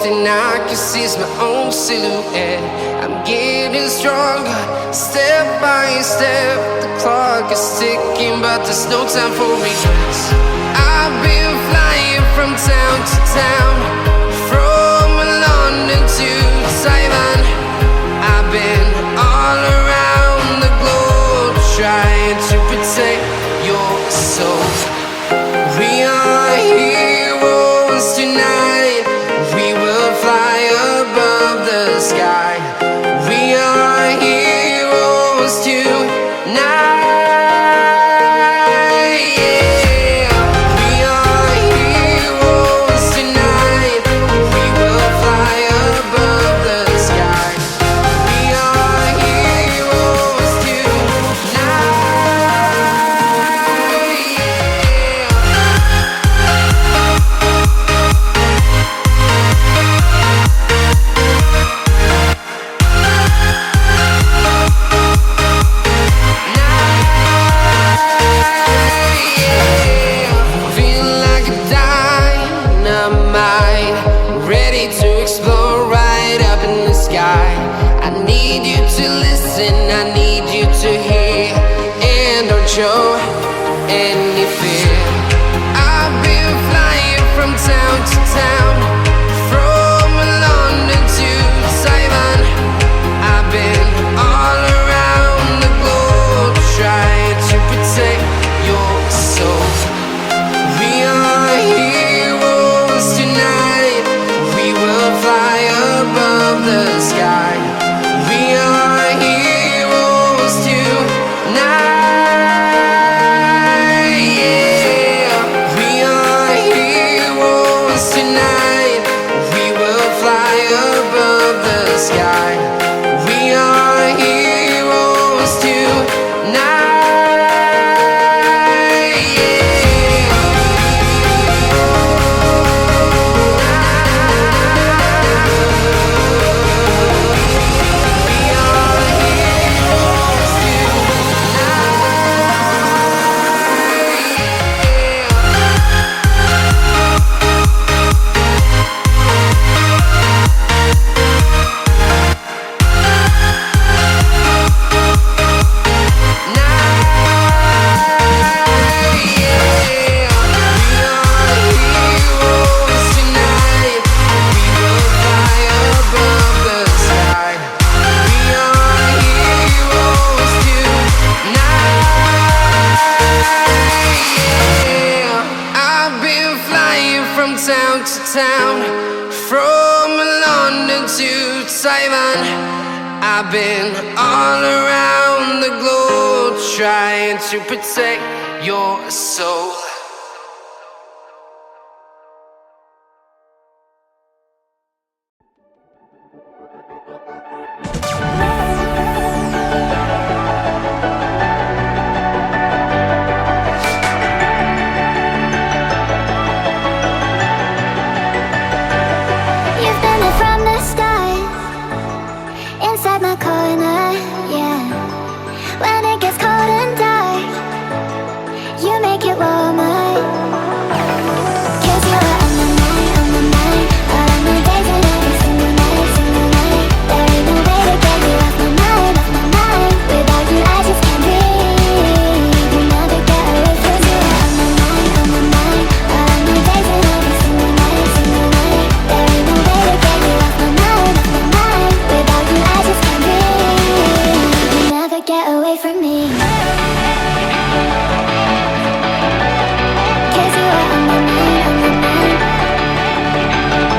thing I can see is my own silhouette. I'm getting stronger, step by step. The clock is ticking, but there's no time for me. I've been flying from town to town, from London to Taiwan. I've been all around the globe, trying to protect your soul. We are heroes tonight. We will fly above the sky. We are heroes tonight. Yeah. We are heroes tonight. We will fly above the sky. We are heroes tonight. Feeling like a dynamite, ready to explode right up in the sky. I need you to listen, I need you to hear, and don't show any fear. I've been flying from town to town, from London to Taiwan. I've been all around the globe, trying to protect your soul. We are heroes tonight. We will fly above the sky. We are heroes tonight. Yeah. We are heroes tonight. We will fly above the sky. We are heroes tonight. Yeah. We are heroes tonight. We will fly above the sky. We are heroes tonight. Yeah. I've been flying from town to town, from London to Taiwan. I've been all around the globe, trying to protect your soul.